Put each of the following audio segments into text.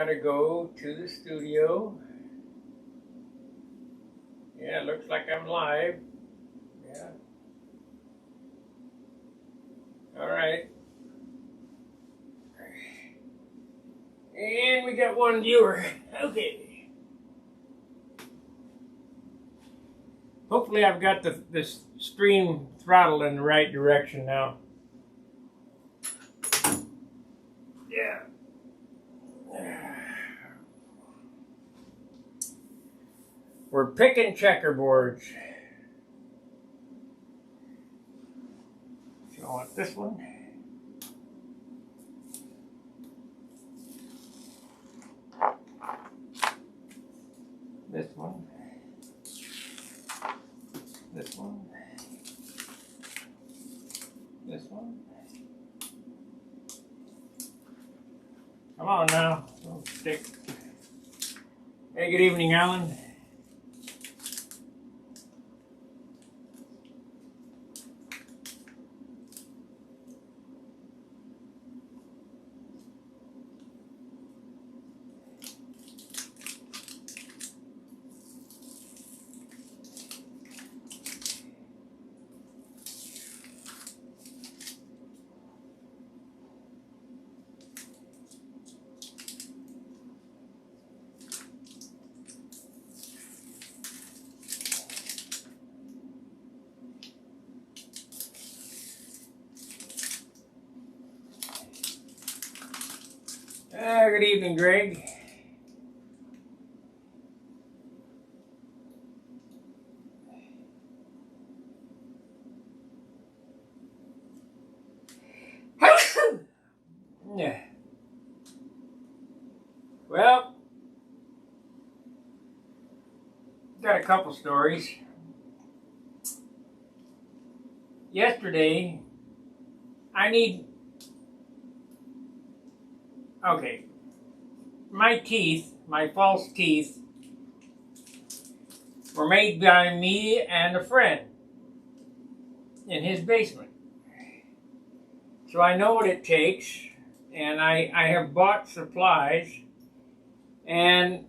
Gotta go to the studio. Yeah, looks like I'm live. Yeah. All right. And we got one viewer. Okay. Hopefully I've got this stream throttled in the right direction now. Yeah. We're picking checkerboards. So I want this one. This one. This one. This one. Come on now. Don't stick. Hey, good evening, Alan. Good evening, Greg. Yeah. Well, got a couple stories. Yesterday, okay, my teeth, my false teeth, were made by me and a friend in his basement. So I know what it takes, and I have bought supplies, and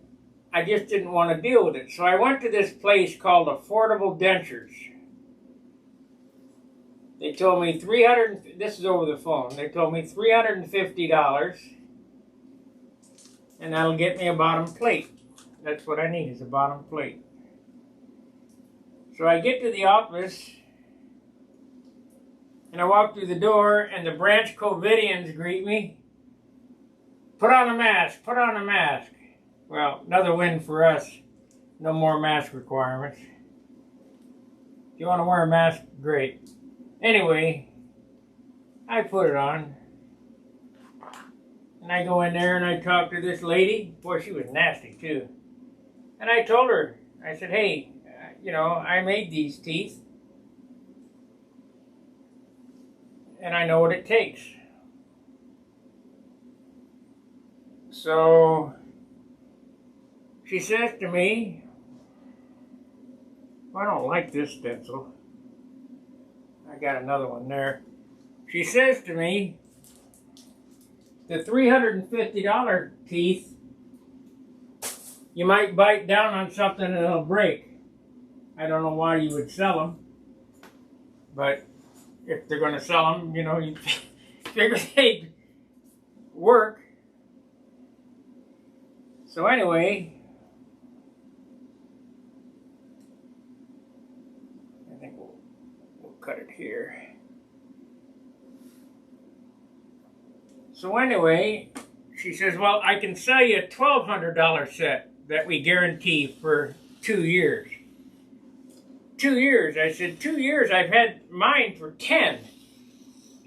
I just didn't want to deal with it. So I went to this place called Affordable Dentures. They told me this is over the phone, they told me $350, and that'll get me a bottom plate. That's what I need, is a bottom plate. So I get to the office, and I walk through the door, and the branch Covidians greet me. Put on a mask, put on a mask. Well, another win for us. No more mask requirements. If you want to wear a mask, great. Anyway, I put it on. And I go in there and I talk to this lady. Boy, she was nasty too. And I told her, I said, hey, I made these teeth. And I know what it takes. So she says to me, well, I don't like this stencil. I got another one there. She says to me, the $350 teeth, you might bite down on something and it'll break. I don't know why you would sell them, but if they're going to sell them, you figure they'd work. So anyway, I think we'll cut it here. So anyway, she says, well, I can sell you a $1,200 set that we guarantee for 2 years. 2 years. I said, 2 years? I've had mine for 10.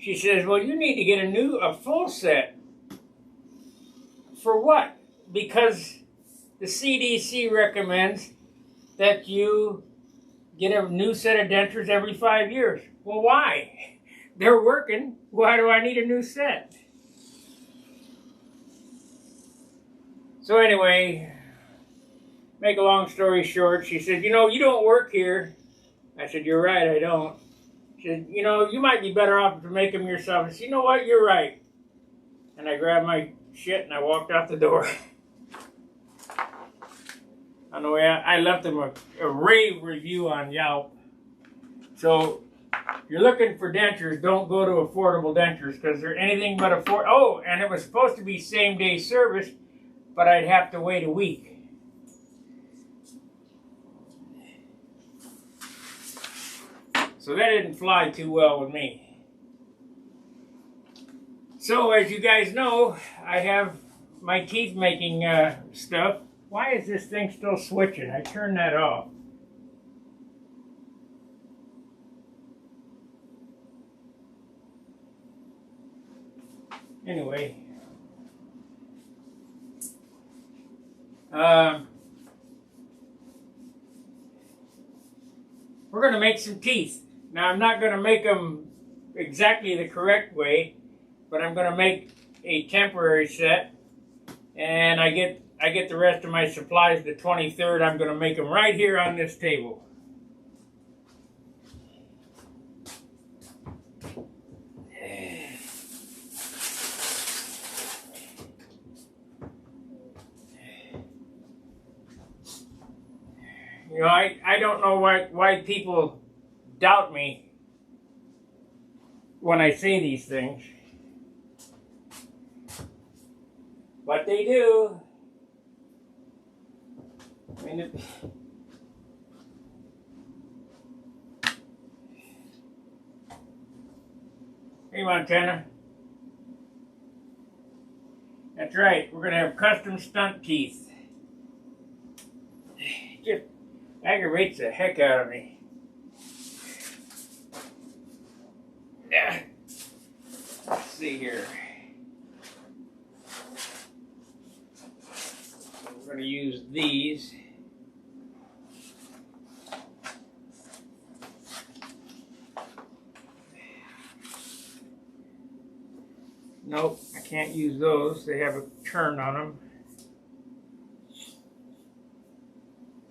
She says, well, you need to get a full set. For what? Because the CDC recommends that you get a new set of dentures every 5 years. Well, why? They're working. Why do I need a new set? So anyway, make a long story short, she said, you don't work here. I said, you're right, I don't. She said, you might be better off to make them yourself. I said, you know what, you're right. And I grabbed my shit and I walked out the door. on the way out. I left them a rave review on Yelp. So if you're looking for dentures, don't go to Affordable Dentures because they're anything but affordable. Oh, and it was supposed to be same-day service, but I'd have to wait a week. So that didn't fly too well with me. So as you guys know, I have my teeth making stuff. Why is this thing still switching? I turned that off. Anyway. We're going to make some teeth. Now I'm not going to make them exactly the correct way, but I'm going to make a temporary set, and I get the rest of my supplies the 23rd. I'm going to make them right here on this table. You know, I don't know why people doubt me when I say these things. But they do. I mean, hey, Montana. That's right. We're going to have custom stunt teeth. Just aggravates the heck out of me. Yeah. Let's see here. We're going to use these. Nope, I can't use those. They have a turn on them.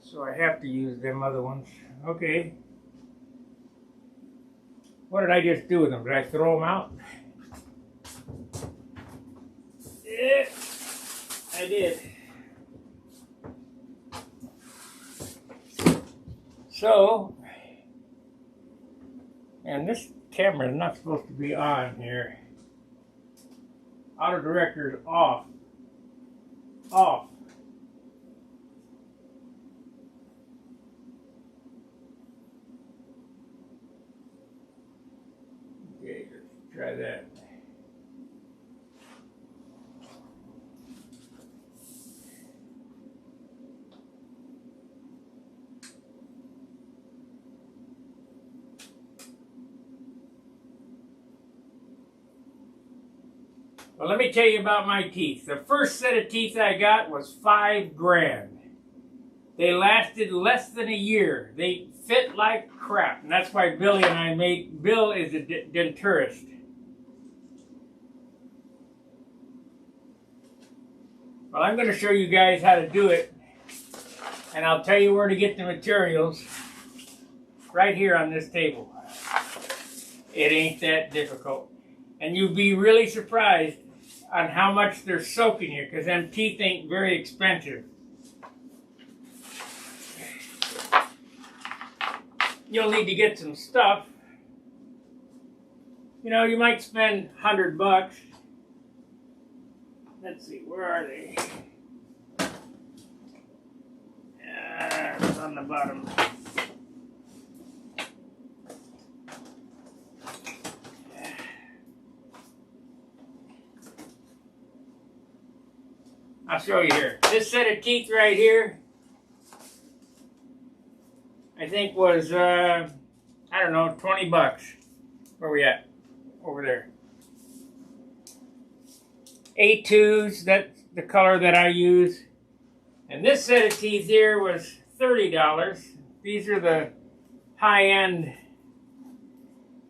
So I have to use them other ones. Okay. What did I just do with them? Did I throw them out? Yeah, I did. So, and this camera is not supposed to be on here. Auto director is off. Off. Okay, let's try that. Well, let me tell you about my teeth. The first set of teeth I got was $5 grand. They lasted less than a year. They fit like crap, and that's why Billy and I made. Bill is a denturist. Well, I'm going to show you guys how to do it, and I'll tell you where to get the materials right here on this table. It ain't that difficult, and you'll be really surprised on how much they're soaking you, because them teeth ain't very expensive. You'll need to get some stuff. You know, you might spend $100. Let's see, where are they? It's on the bottom. I'll show you here. This set of teeth right here, I think was, I don't know, 20 bucks. Where we at? Over there. A2s, that's the color that I use. And this set of teeth here was $30. These are the high-end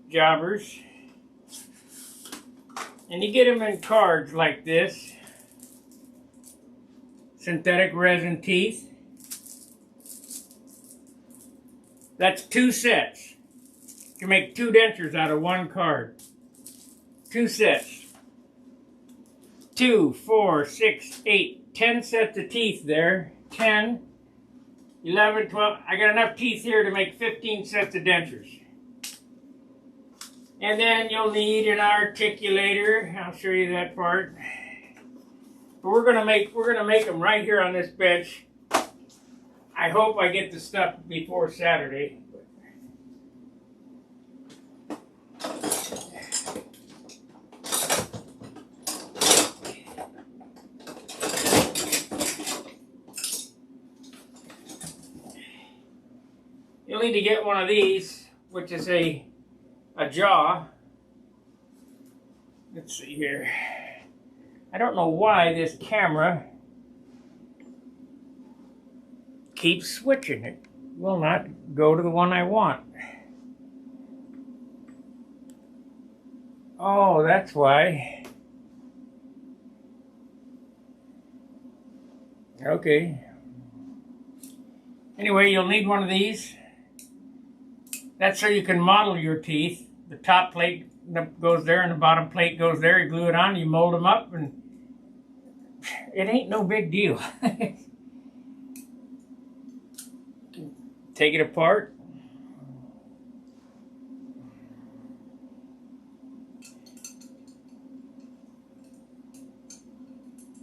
jobbers. And you get them in cards like this. Synthetic resin teeth. That's 2 sets. You can make 2 dentures out of 1 card. 2 sets. 2, 4, 6, 8, 10 sets of teeth there. 10. 11, 12. I got enough teeth here to make 15 sets of dentures. And then you'll need an articulator. I'll show you that part. But we're gonna make them right here on this bench. I hope I get the stuff before Saturday. You'll need to get one of these, which is a jaw. Let's see here. I don't know why this camera keeps switching. It will not go to the one I want. Oh, that's why. Okay. Anyway, you'll need one of these. That's so you can model your teeth. The top plate goes there and the bottom plate goes there. You glue it on, you mold them up, and it ain't no big deal. Take it apart.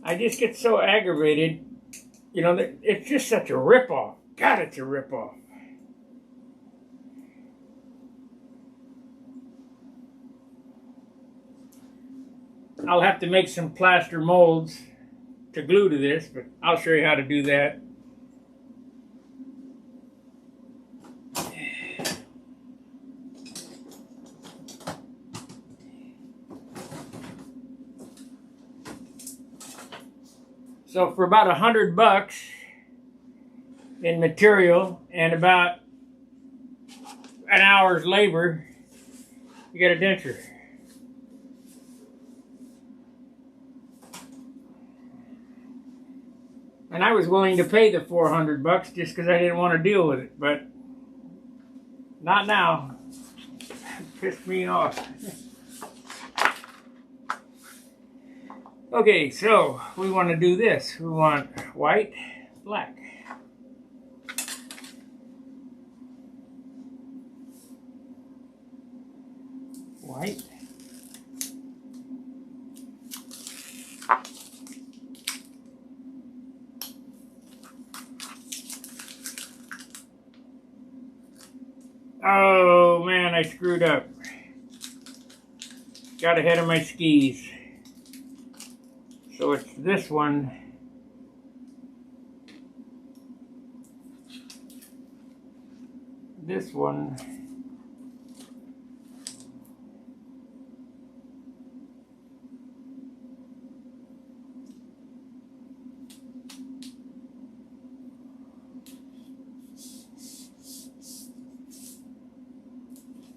I just get so aggravated. You know, it's just such a ripoff. God, it's a ripoff. I'll have to make some plaster molds to glue to this, but I'll show you how to do that. So for about $100 in material and about an hour's labor, you get a denture. And I was willing to pay the $400 just because I didn't want to deal with it, but not now. It pissed me off. Okay, so we want to do this. We want white, black. White. Oh man, I screwed up. Got ahead of my skis. So it's this one. This one.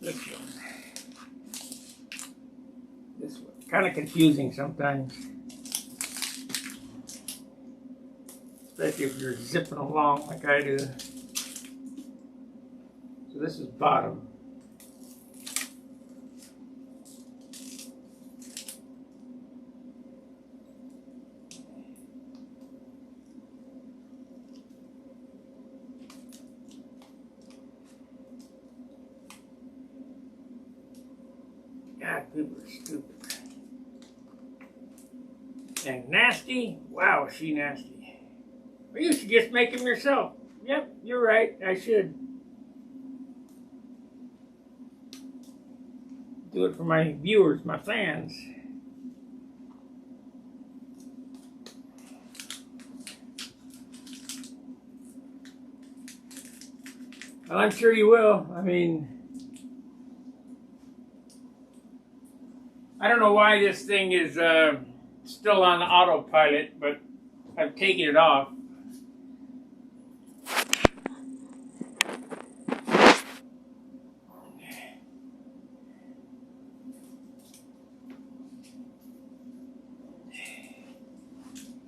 This one. This one. Kind of confusing sometimes. Especially if you're zipping along like I do. So this is bottom. God, people are stupid. And nasty? Wow, is she nasty. Well, you should just make them yourself. Yep, you're right. I should. Do it for my viewers, my fans. Well, I'm sure you will. I mean, I don't know why this thing is still on autopilot, but I've taken it off.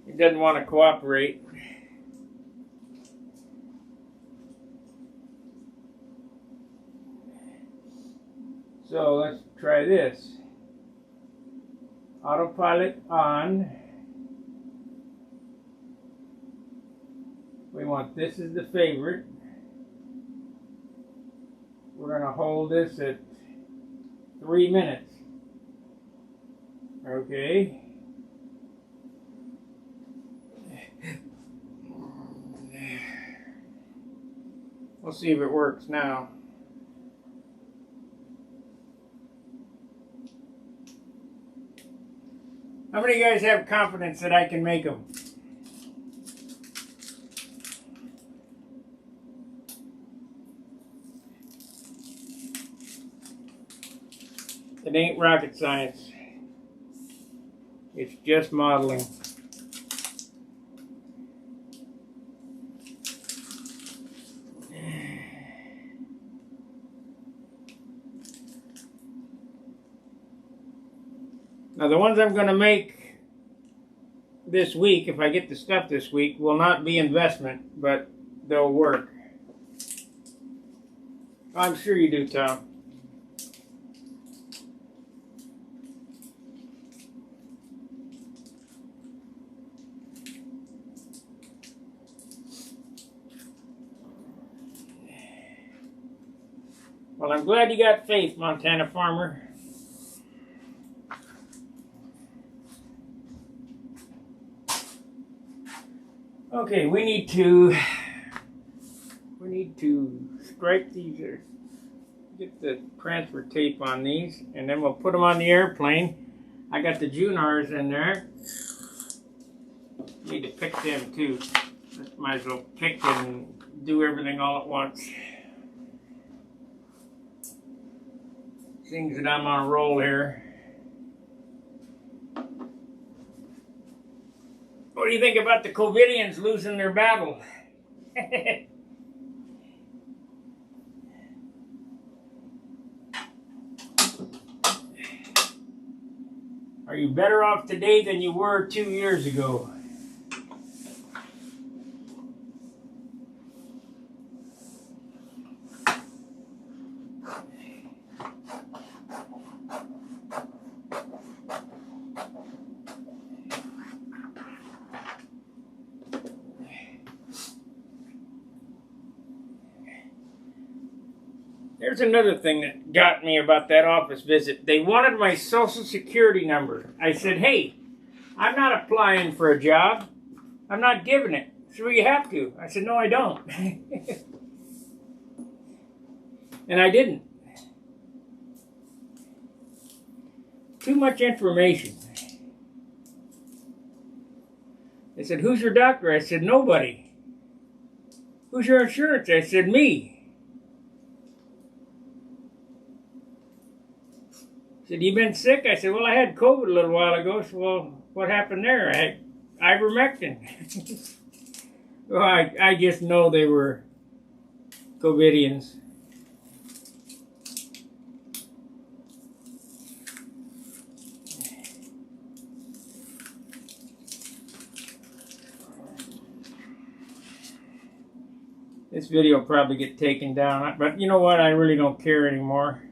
It doesn't want to cooperate. So let's try this. Autopilot on. We want this as the favorite. We're going to hold this at 3 minutes. Okay. We'll see if it works now. How many of you guys have confidence that I can make them? It ain't rocket science. It's just modeling. Now the ones I'm going to make this week, if I get the stuff this week, will not be investment, but they'll work. I'm sure you do, Tom. Well, I'm glad you got faith, Montana farmer. Okay, we need to stripe these, or get the transfer tape on these, and then we'll put them on the airplane. I got the Junars in there. Need to pick them too. Might as well pick and do everything all at once. Seems that I'm on a roll here. What do you think about the COVIDians losing their battle? Are you better off today than you were 2 years ago? There's another thing that got me about that office visit. They wanted my social security number. I said, hey, I'm not applying for a job. I'm not giving it. So you have to. I said, no, I don't. And I didn't. Too much information. They said, who's your doctor? I said, nobody. Who's your insurance? I said, me. Said, you been sick? I said, well, I had COVID a little while ago. So, well, what happened there? I had ivermectin. Well, I just know they were COVIDians. This video will probably get taken down, but you know what? I really don't care anymore.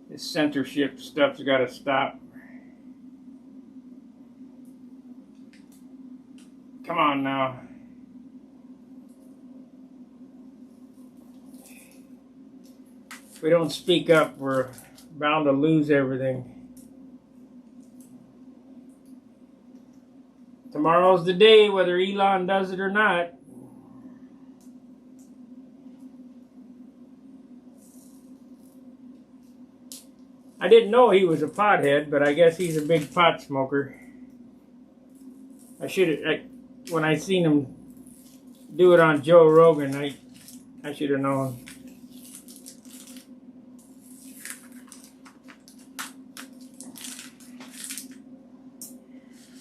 This censorship stuff's got to stop. Come on now. If we don't speak up, we're bound to lose everything. Tomorrow's the day, whether Elon does it or not. I didn't know he was a pothead, but I guess he's a big pot smoker. When I seen him do it on Joe Rogan, I should have known.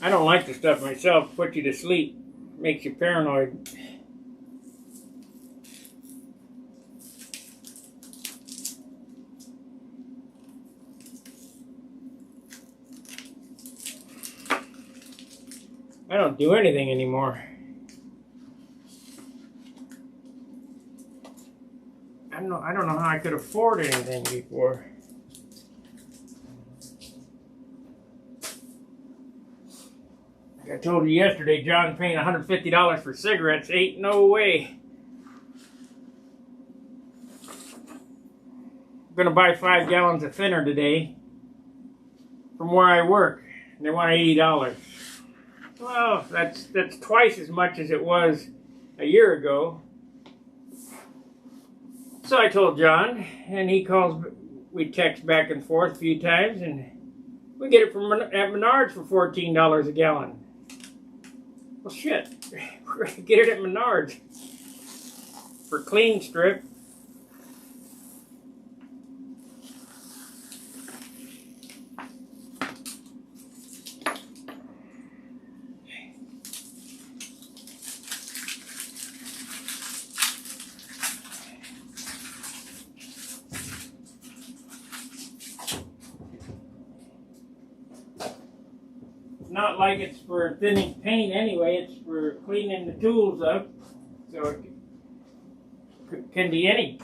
I don't like the stuff myself. Puts you to sleep. Makes you paranoid. I don't do anything anymore. I don't know how I could afford anything before. I told you yesterday, John paying $150 for cigarettes ain't no way. I'm gonna buy 5 gallons of thinner today from where I work. They want $80. Well, that's twice as much as it was a year ago. So I told John, and he calls. We text back and forth a few times, and we get it from at Menards for $14 a gallon. Well, shit, we're gonna get it at Menards for clean strip. Not like it's for thinning paint anyway, it's for cleaning the tools up. So it can be any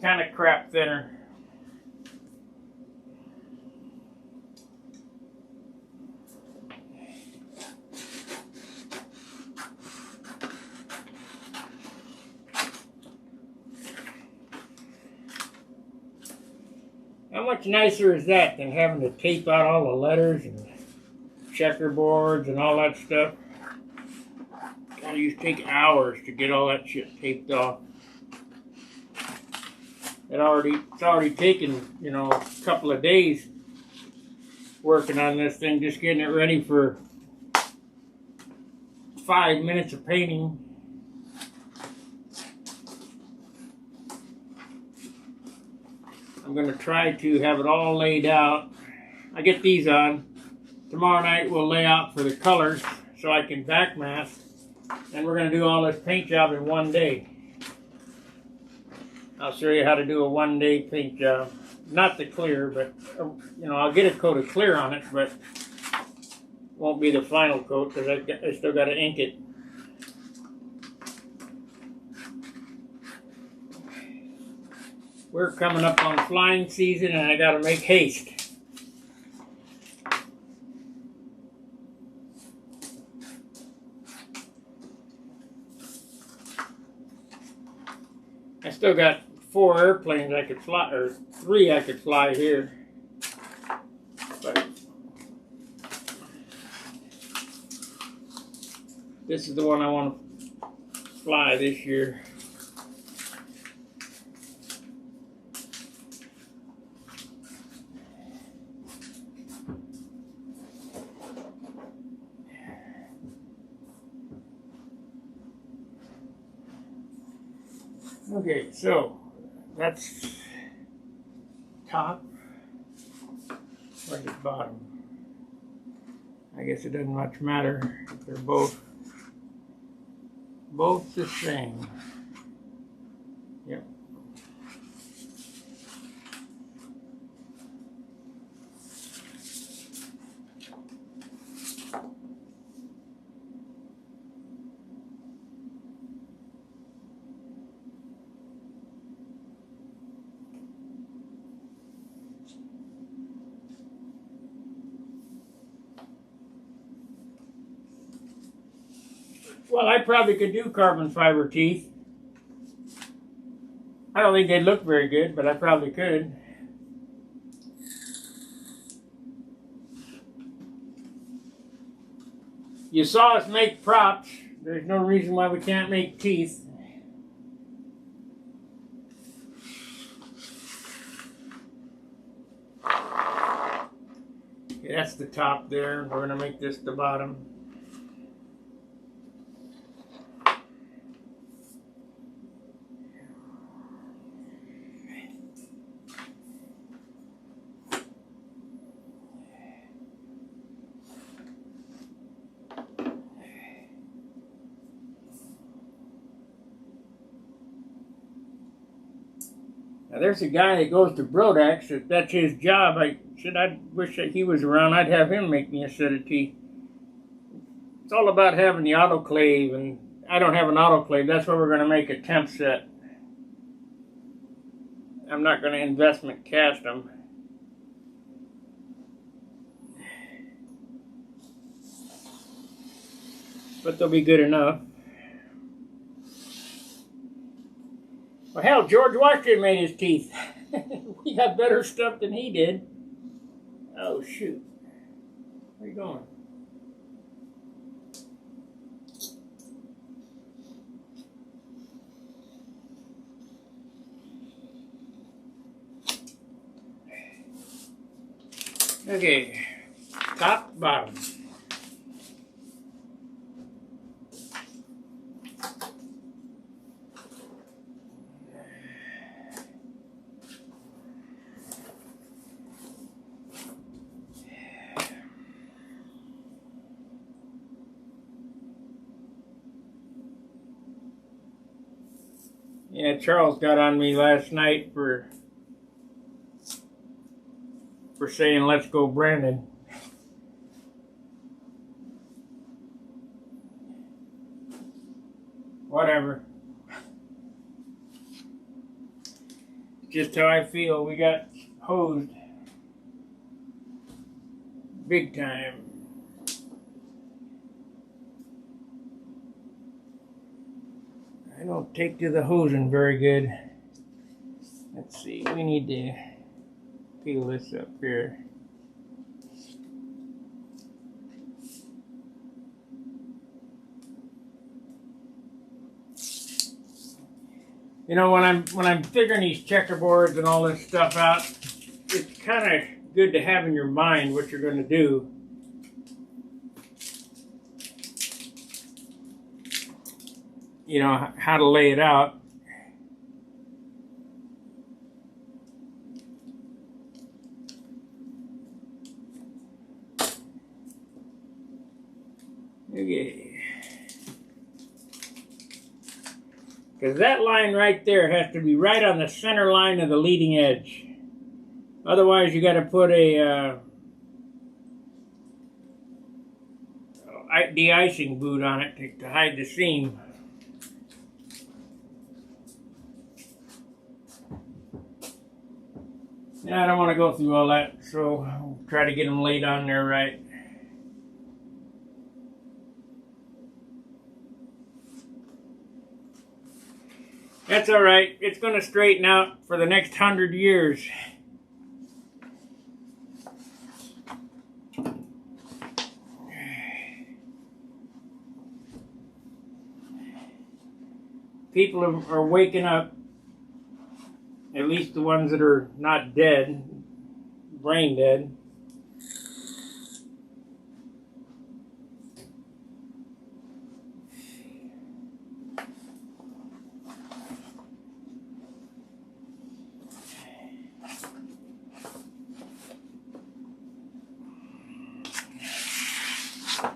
kind of crap thinner. How much nicer is that than having to tape out all the letters and checkerboards and all that stuff? God, it used to take hours to get all that shit taped off. It's already taken, you know, a couple of days working on this thing, just getting it ready for 5 minutes of painting. I'm going to try to have it all laid out. I get these on. Tomorrow night we'll lay out for the colors so I can back mask. And we're going to do all this paint job in one day. I'll show you how to do a one-day paint job. Not the clear, but, you know, I'll get a coat of clear on it, but won't be the final coat because I still got to ink it. We're coming up on flying season and I got to make haste. I still got 4 airplanes I could fly, or 3 I could fly here. But this is the one I want to fly this year. Okay, so that's top. Where's the bottom? I guess it doesn't much matter. They're both the same. Yep. Well, I probably could do carbon fiber teeth. I don't think they'd look very good, but I probably could. You saw us make props. There's no reason why we can't make teeth. Okay, that's the top there. We're going to make this the bottom. Now, there's a guy that goes to Brodax. That's his job. I wish that he was around. I'd have him make me a set of teeth. It's all about having the autoclave, and I don't have an autoclave. That's where we're going to make a temp set. I'm not going to investment cast them. but they'll be good enough. Well, hell, George Washington made his teeth. We got better stuff than he did. Oh, shoot. Where are you going? Okay, top, bottom. Yeah, Charles got on me last night for saying let's go Brandon. Whatever. Just how I feel. We got hosed big time. I don't take to the hosing very good. Let's see, we need to peel this up here. You know, when I'm figuring these checkerboards and all this stuff out, it's kind of good to have in your mind what you're going to do. You know, how to lay it out. Okay. Because that line right there has to be right on the center line of the leading edge. Otherwise, you got to put a de-icing boot on it to hide the seam. Yeah, I don't want to go through all that, so I'll try to get them laid on there right. That's all right. It's going to straighten out for the next 100 years. People are waking up, at least the ones that are not dead, brain dead.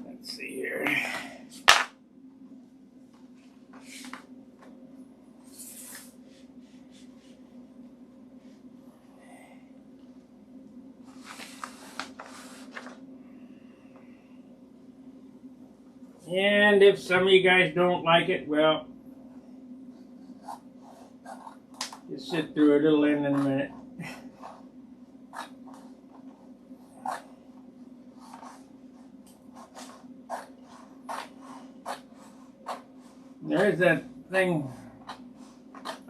Let's see here. And if some of you guys don't like it, well, just sit through it. It'll end in a minute. There's that thing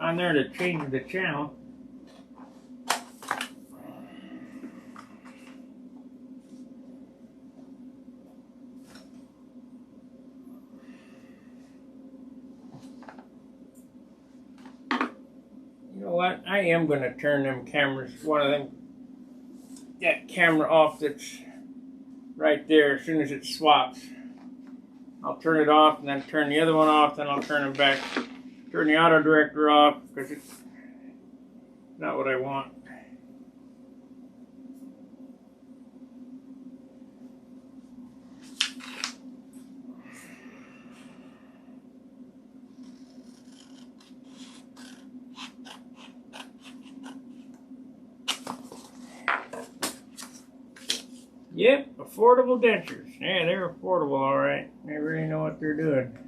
on there to change the channel. You know what? I am going to turn them cameras, one of them, that camera off that's right there as soon as it swaps. I'll turn it off and then turn the other one off, then I'll turn them back. Turn the auto director off because it's not what I want. Yep, affordable dentures. Yeah, they're affordable, all right. They really know what they're doing.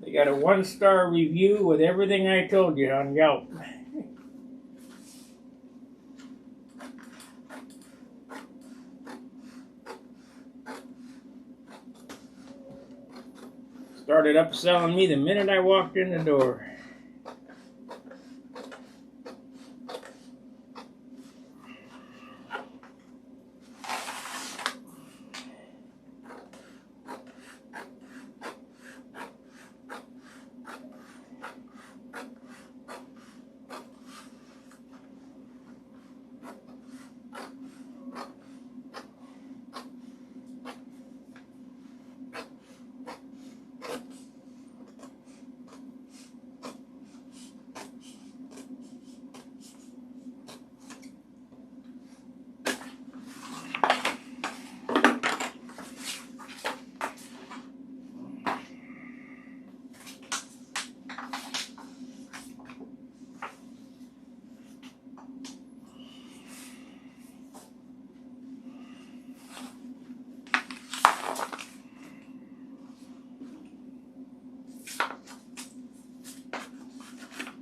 They got a 1-star review with everything I told you on Yelp. Started upselling me the minute I walked in the door.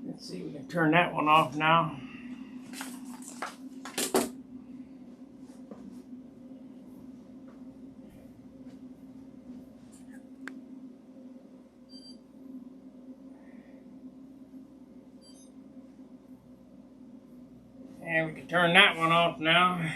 Let's see, we can turn that one off now. And we can turn that one off now.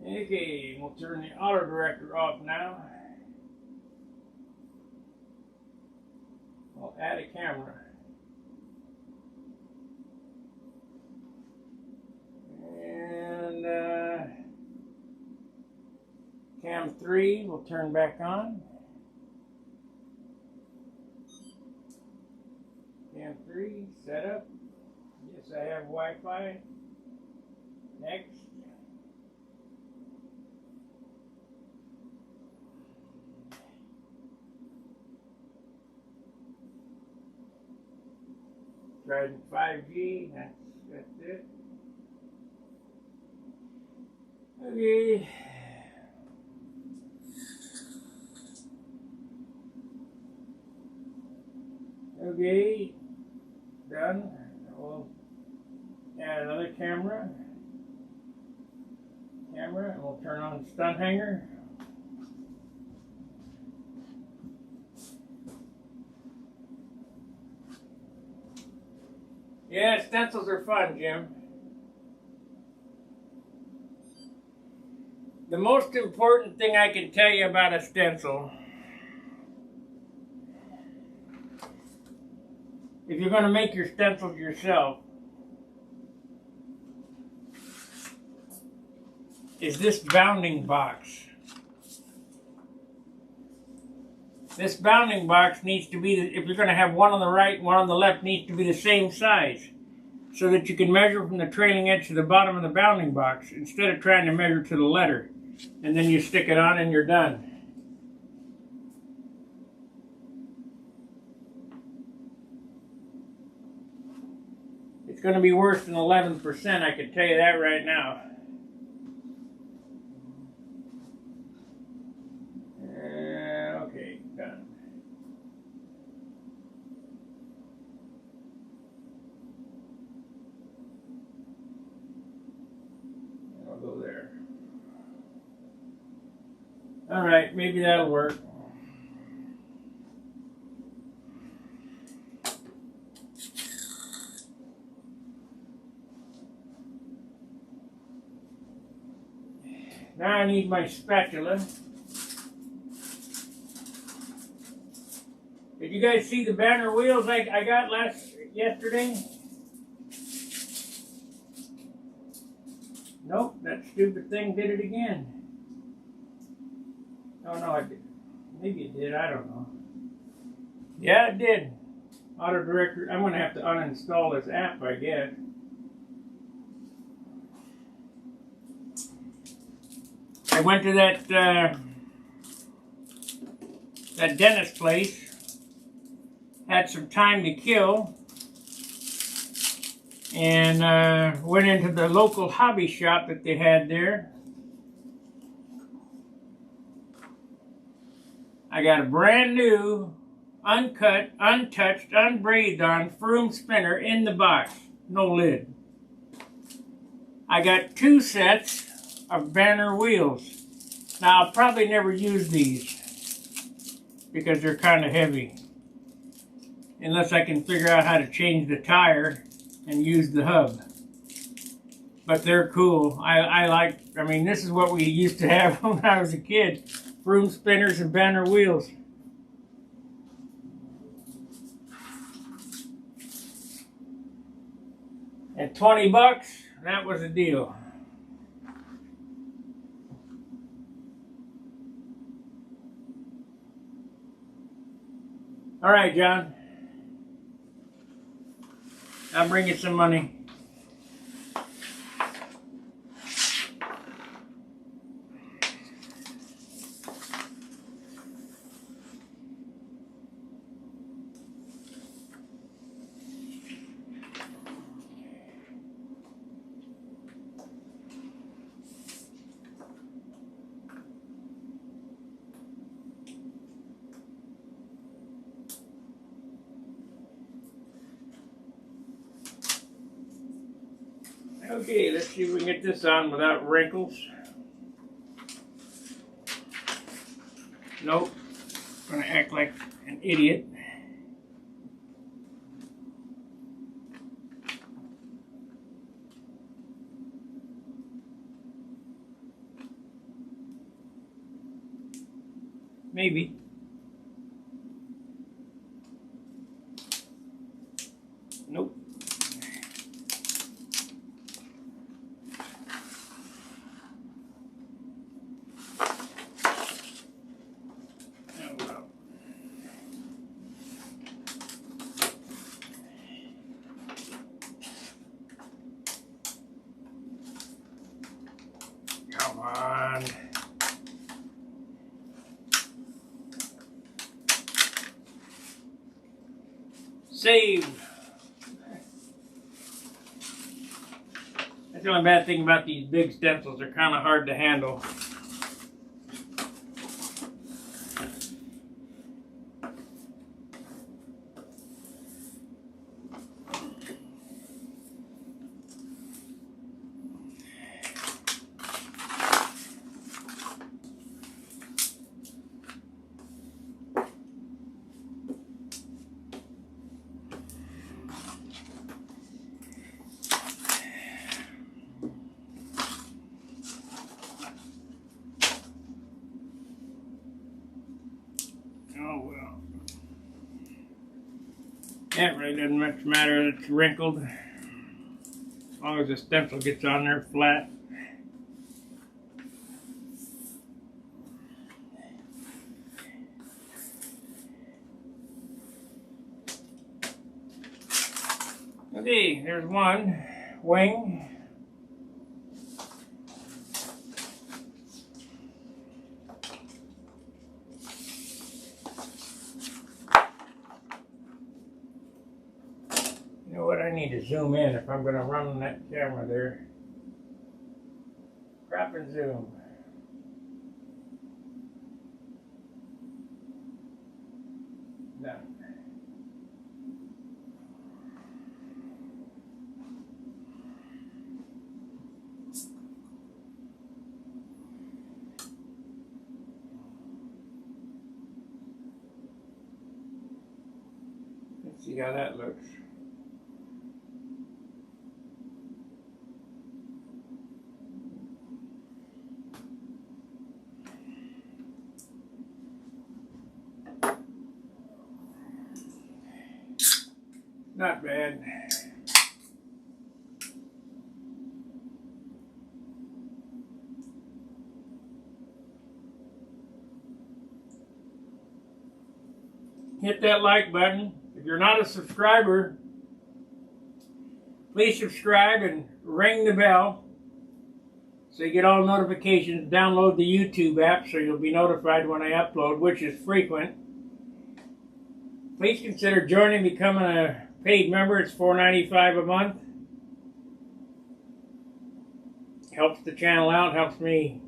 Okay, we'll turn the auto director off now. We'll add a camera. And cam 3 will turn back on. Cam 3 set up. Yes, I have Wi-Fi. Next. Trident 5G, that's it. Okay. Okay, done. We'll add another camera, and we'll turn on stun hanger. Yeah, stencils are fun, Jim. The most important thing I can tell you about a stencil, if you're going to make your stencils yourself, is this bounding box. This bounding box needs to be, if you're going to have one on the right and one on the left, needs to be the same size, so that you can measure from the trailing edge to the bottom of the bounding box instead of trying to measure to the letter. And then you stick it on and you're done. It's going to be worse than 11%, I can tell you that right now. Okay, done. I'll go there. All right, maybe that'll work. Now I need my spatula. Did you guys see the banner wheels I got yesterday? Nope, that stupid thing did it again. Oh no, it did. Maybe it did, I don't know. Yeah, it did. Auto director, I'm going to have to uninstall this app, I guess. I went to that dentist place, had some time to kill, and and went into the local hobby shop that they had there. I got a brand new, uncut, untouched, unbraided on Froom spinner in the box, no lid. I got 2 sets of banner wheels. Now I'll probably never use these because they're kind of heavy, unless I can figure out how to change the tire and use the hub. But they're cool. I mean, this is what we used to have when I was a kid. Froom spinners and banner wheels. At 20 bucks, that was a deal. All right, John. I'll bring you some money. Okay, let's see if we can get this on without wrinkles. Nope. I'm gonna act like an idiot. Maybe. Nope. Come on. Save. That's the only bad thing about these big stencils. They're kind of hard to handle. Oh well. That really doesn't much matter that it's wrinkled. As long as the stencil gets on there flat. Okay, there's one wing. You know what, I need to zoom in if I'm going to run that camera there. Crop and zoom. Done. Let's see how that looks. Not bad. Hit that like button. If you're not a subscriber, please subscribe and ring the bell so you get all notifications. Download the YouTube app so you'll be notified when I upload, which is frequent. Please consider joining, becoming a paid member. It's $4.95 a month. helps the channel out, helps me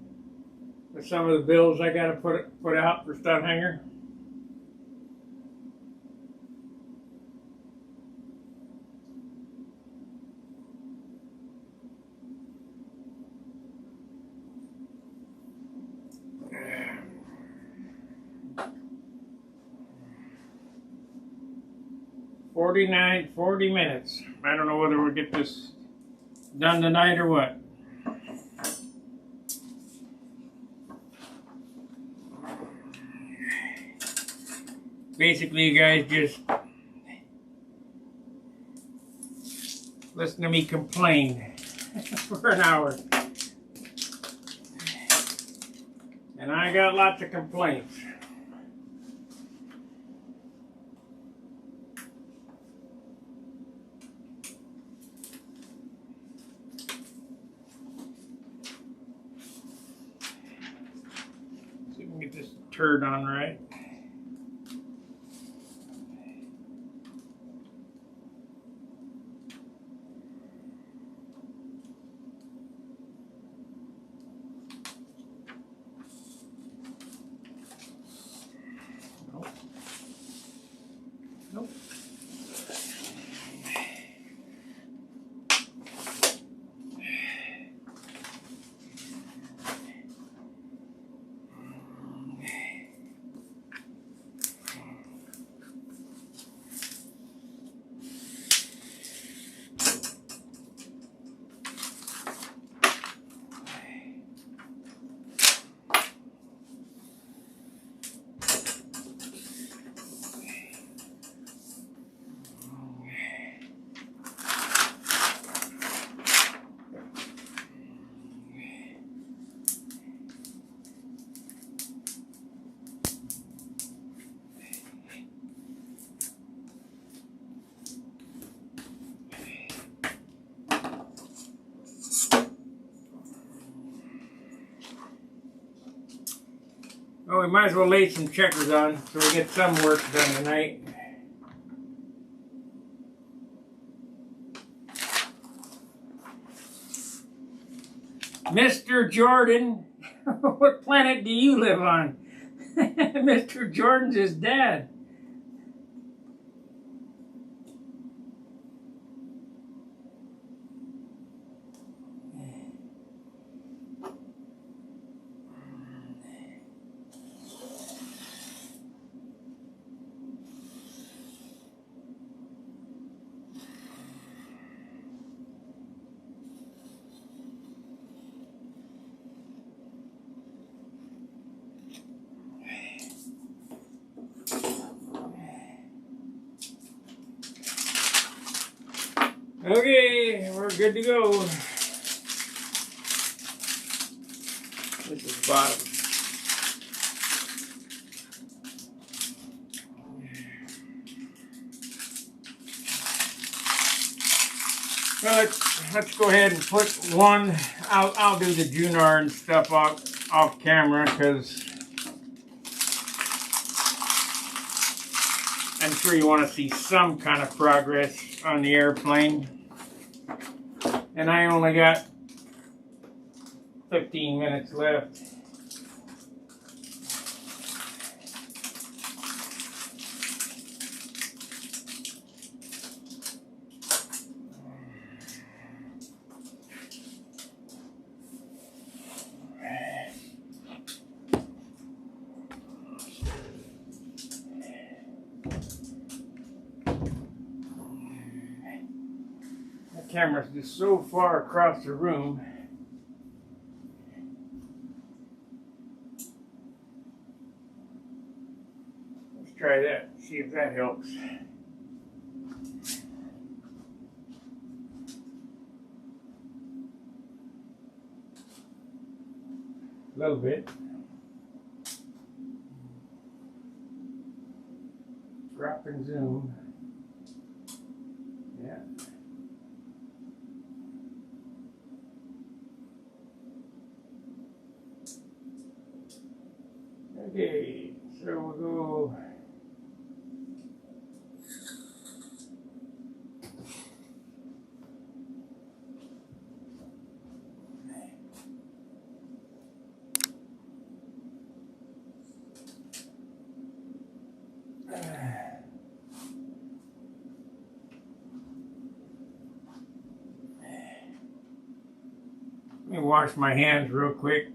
with some of the bills I got to put out for stud hanger. Forty minutes. I don't know whether we'll get this done tonight or what. Basically, you guys just listen to me complain for an hour. And I got lots of complaints. See if we can get this turd on right. Nope. Well, we might as well lay some checkers on so we get some work done tonight. Mr. Jordan, what planet do you live on? Mr. Jordan's his dad. Okay, we're good to go. This is the bottom. Well, let's go ahead and put one. I'll do the Junar and stuff off camera because I'm sure you want to see some kind of progress on the airplane. And I only got 15 minutes left. The camera's just so far across the room. Let's try that, see if that helps. A little bit. Drop and zoom. Yeah. Okay, so we'll go. Let me wash my hands real quick.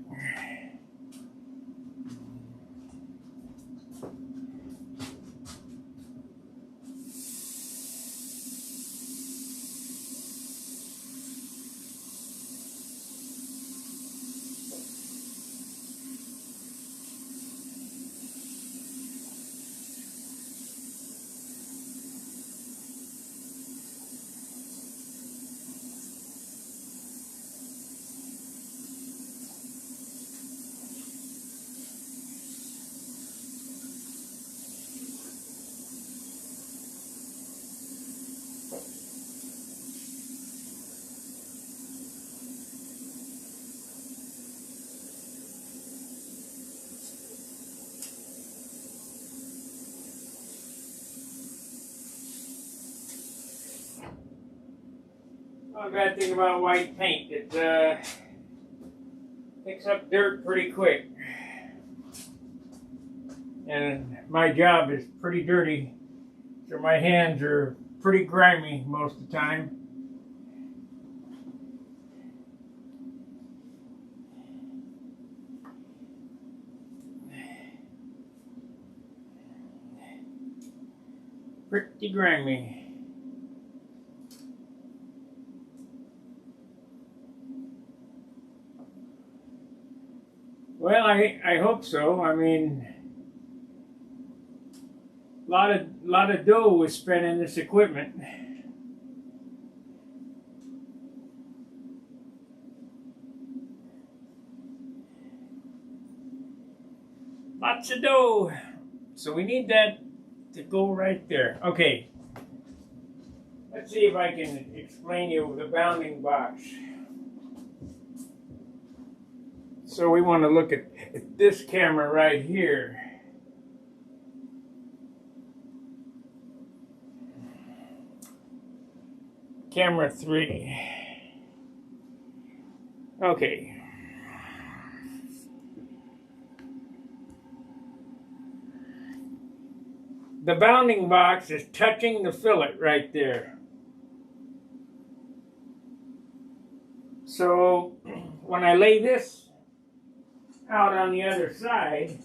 One bad thing about white paint, it picks up dirt pretty quick. And my job is pretty dirty, so my hands are pretty grimy most of the time. Pretty grimy. Well, I hope so. I mean, a lot of dough was spent in this equipment. Lots of dough. So we need that to go right there. Okay. Let's see if I can explain you the bounding box. So we want to look at this camera right here. Camera 3. Okay. The bounding box is touching the fillet right there. So when I lay this out on the other side,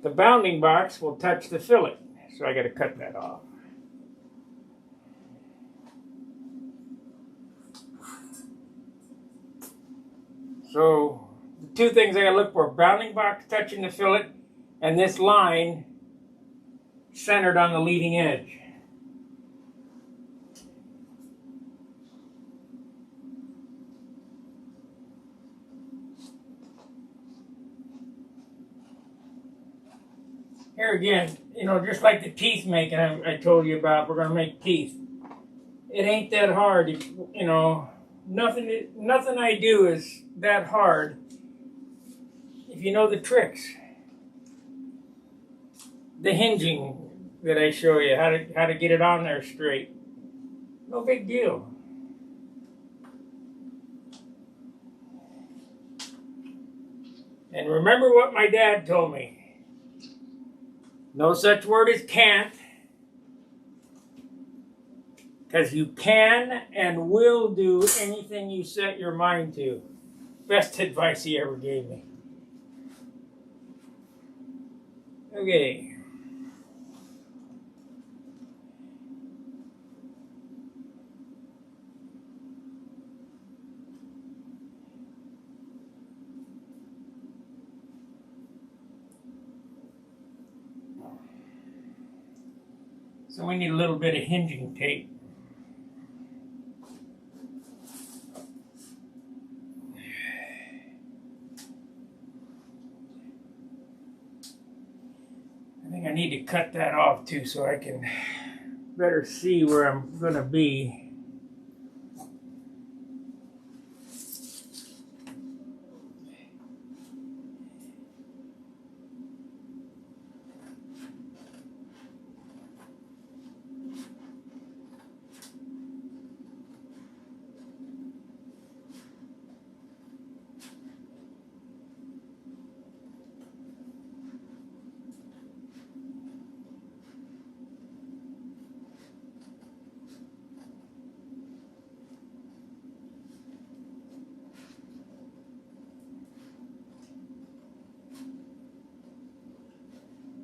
the bounding box will touch the fillet. So I got to cut that off. So the two things I got to look for: bounding box touching the fillet, and this line centered on the leading edge. Here again, you know, just like the teeth making I told you about, we're going to make teeth. It ain't that hard, you know. Nothing I do is that hard if you know the tricks. The hinging that I show you, how to get it on there straight. No big deal. And remember what my dad told me. No such word as can't. Because you can and will do anything you set your mind to. Best advice he ever gave me. Okay. So we need a little bit of hinging tape. I think I need to cut that off too so I can better see where I'm going to be.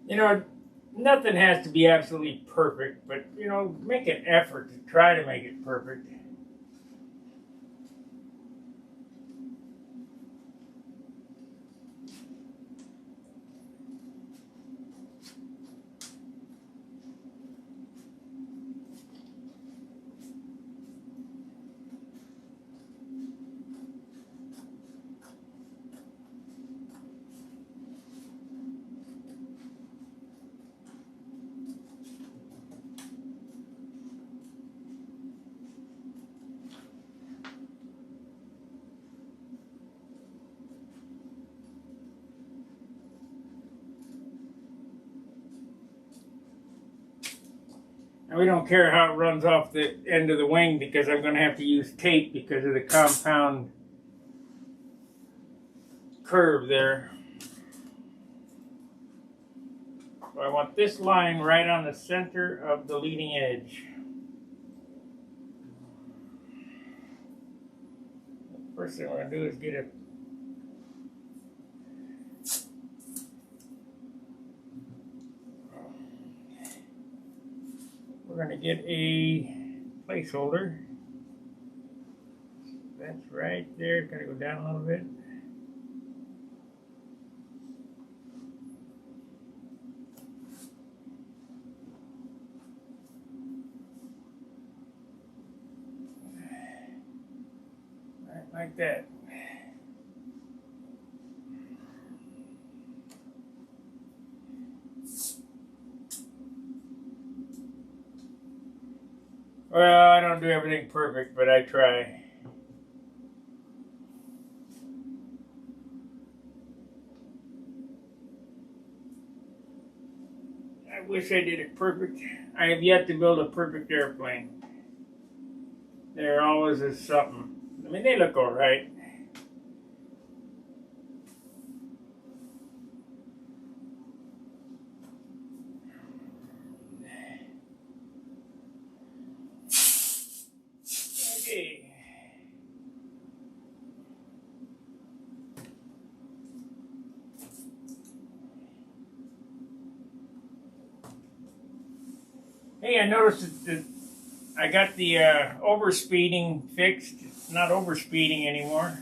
You know, nothing has to be absolutely perfect, but, you know, make an effort to try to make it perfect. And we don't care how it runs off the end of the wing because I'm going to have to use tape because of the compound curve there. So I want this line right on the center of the leading edge. First thing we're going to do is get a we're going to get a placeholder. That's right there. It's going to go down a little bit. Right, like that. Well, I don't do everything perfect, but I try. I wish I did it perfect. I have yet to build a perfect airplane. There always is something. I mean, they look all right. Okay. Hey, I noticed that I got the overspeeding fixed. It's not overspeeding anymore.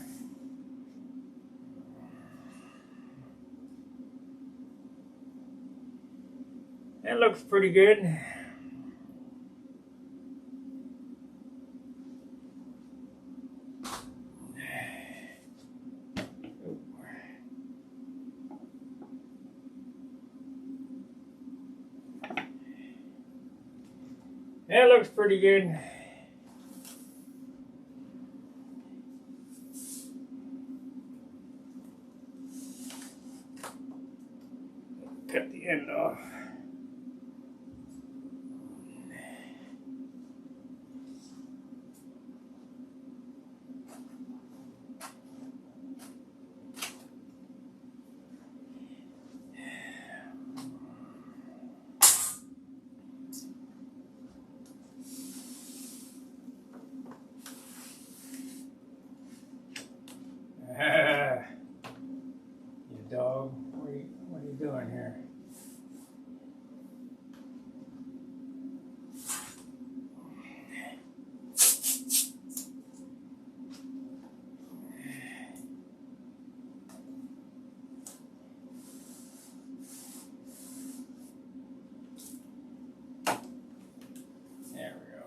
That looks pretty good. That looks pretty good. Cut the end off. You dog, what are you doing here? There we go.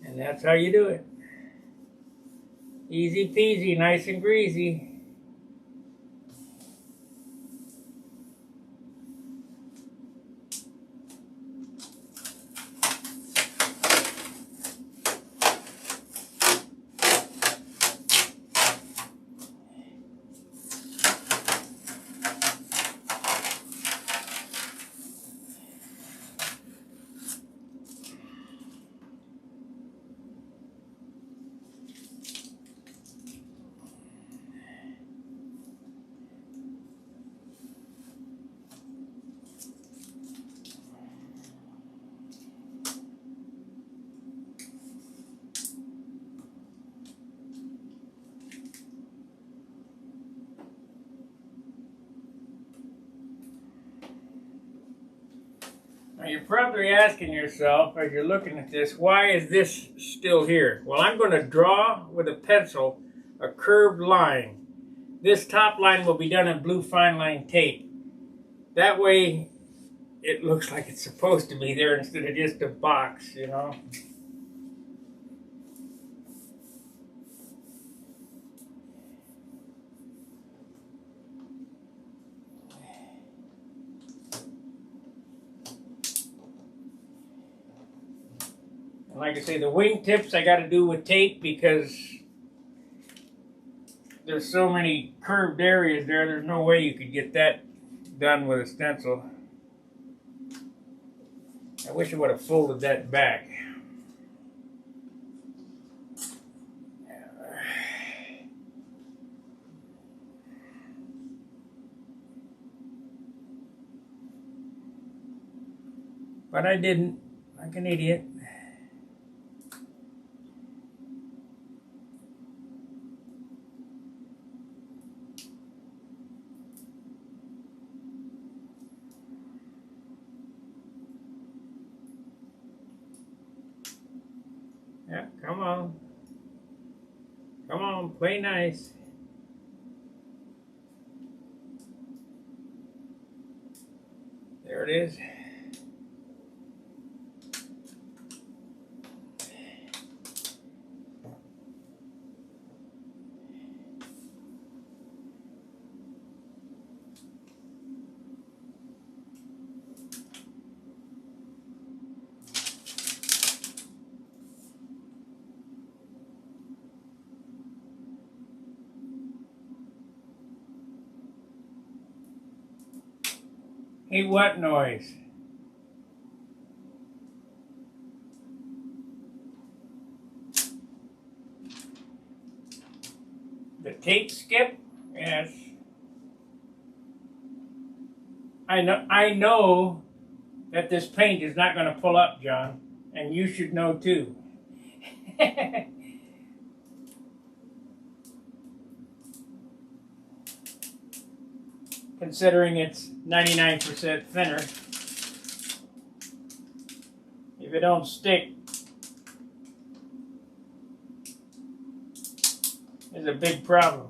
And that's how you do it. Easy peasy, nice and greasy. You're probably asking yourself as you're looking at this, why is this still here? Well, I'm going to draw with a pencil a curved line. This top line will be done in blue fine line tape. That way it looks like it's supposed to be there instead of just a box, you know. Like I say, the wing tips I got to do with tape because there's so many curved areas there. There's no way you could get that done with a stencil. I wish I would have folded that back. But I didn't, like an idiot. Yeah, come on. Come on, play nice. There it is. Hey, what noise? The tape skip? Yes. I know that this paint is not going to pull up, John, and you should know too. Considering it's 99% thinner. If it don't stick, it's a big problem.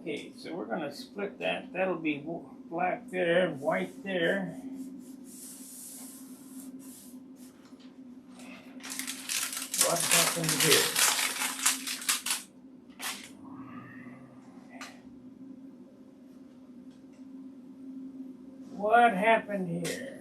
Okay, so we're going to split that. That'll be black there, white there. What happened here? What happened here?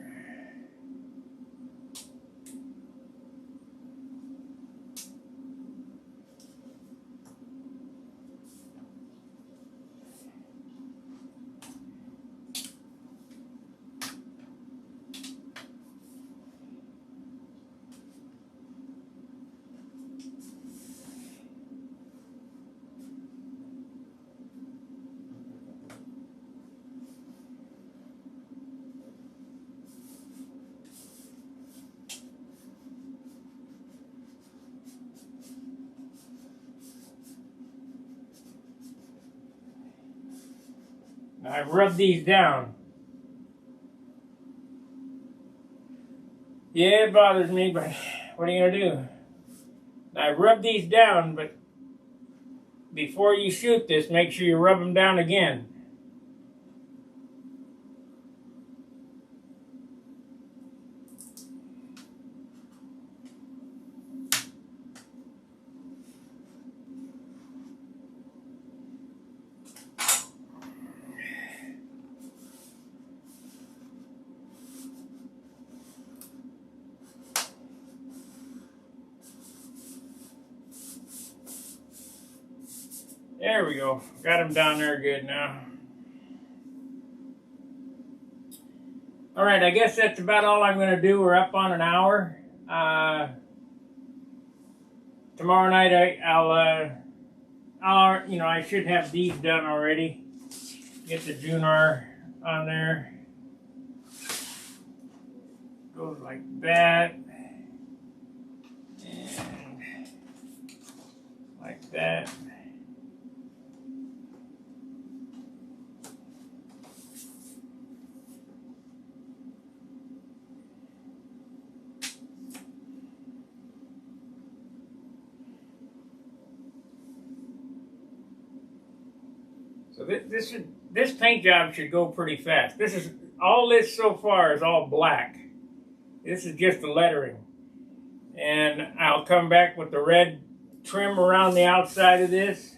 I rub these down. Yeah, it bothers me, but what are you going to do? I rub these down, but before you shoot this, make sure you rub them down again. There we go. Got them down there good now. All right, I guess that's about all I'm going to do. We're up on an hour. Tomorrow night, I should have these done already. Get the Junar on there. Goes like that. And like that. So this paint job should go pretty fast. All this so far is all black. This is just the lettering. And I'll come back with the red trim around the outside of this.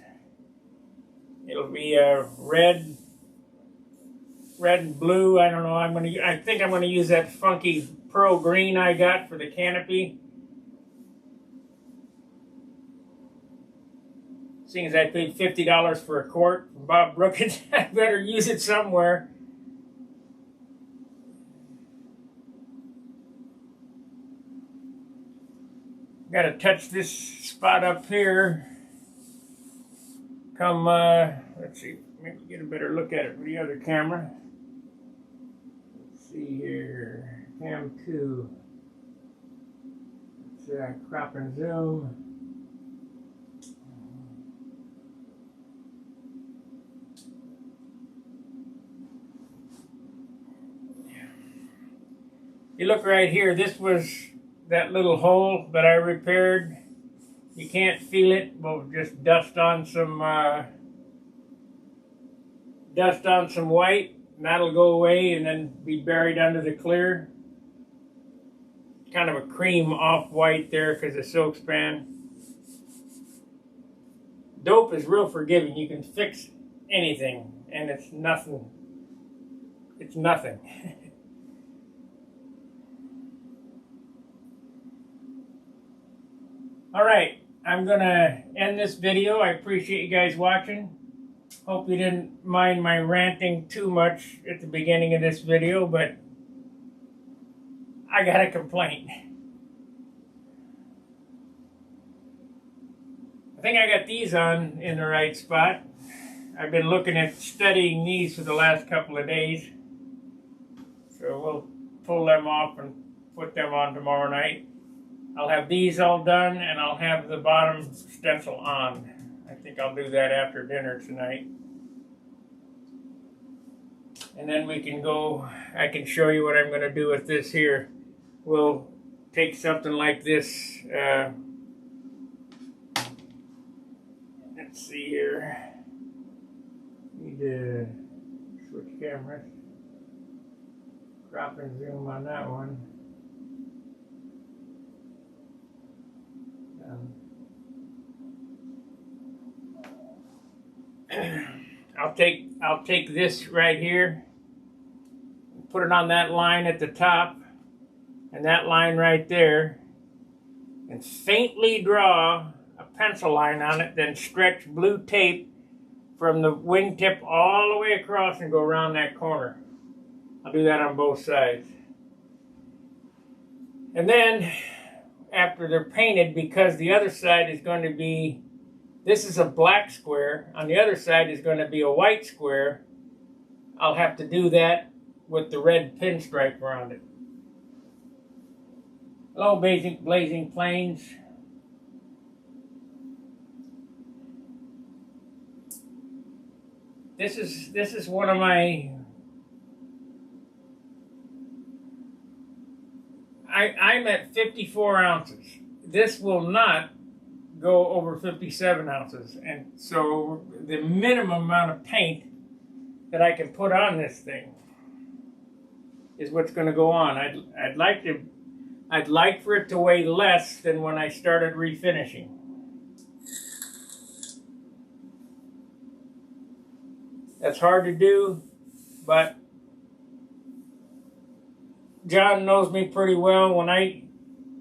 It'll be a red and blue. I don't know. I think I'm gonna use that funky pearl green I got for the canopy. Seeing as I paid $50 for a quart from Bob Brookins, I better use it somewhere. Got to touch this spot up here. Let's see, maybe get a better look at it with the other camera. Let's see here, cam 2. Let's crop and zoom. You look right here, this was that little hole that I repaired. You can't feel it. We'll just dust on some white, and that'll go away and then be buried under the clear. Kind of a cream off-white there because the silk span. Dope is real forgiving. You can fix anything, and it's nothing. It's nothing. Alright, I'm going to end this video. I appreciate you guys watching. Hope you didn't mind my ranting too much at the beginning of this video, but I got a complaint. I think I got these on in the right spot. I've been looking at studying these for the last couple of days. So we'll pull them off and put them on tomorrow night. I'll have these all done, and I'll have the bottom stencil on. I think I'll do that after dinner tonight. And then we can go, I can show you what I'm going to do with this here. We'll take something like this. Let's see here. Need to switch cameras. Crop and zoom on that one. I'll take this right here, put it on that line at the top, and that line right there, and faintly draw a pencil line on it, then stretch blue tape from the wingtip all the way across and go around that corner. I'll do that on both sides. And then, after they're painted, because the other side is going to be, this is a black square, on the other side is going to be a white square, I'll have to do that with the red pinstripe around it. Hello, Blazing Plains. This is one of my, I'm at 54 ounces. This will not go over 57 ounces. And so the minimum amount of paint that I can put on this thing is what's going to go on. I'd like for it to weigh less than when I started refinishing. That's hard to do, but John knows me pretty well. When I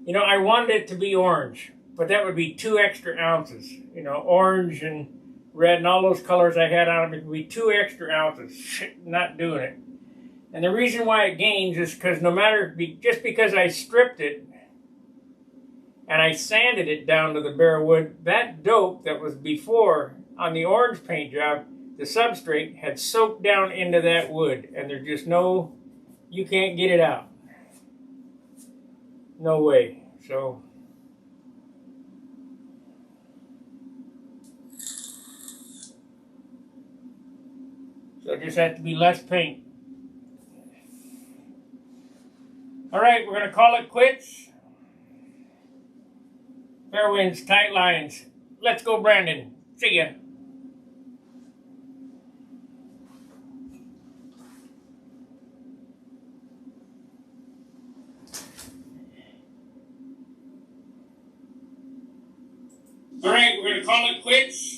wanted it to be orange, but that would be 2 extra ounces. Orange and red and all those colors I had on it would be 2 extra ounces. Not doing it. And the reason why it gains is because just because I stripped it and I sanded it down to the bare wood, that dope that was before on the orange paint job, the substrate had soaked down into that wood, and there's just you can't get it out. No way. So it just has to be less paint. All right, we're gonna call it quits. Fair winds, tight lines. Let's go, Brandon. See ya. All right, we're gonna call it quits.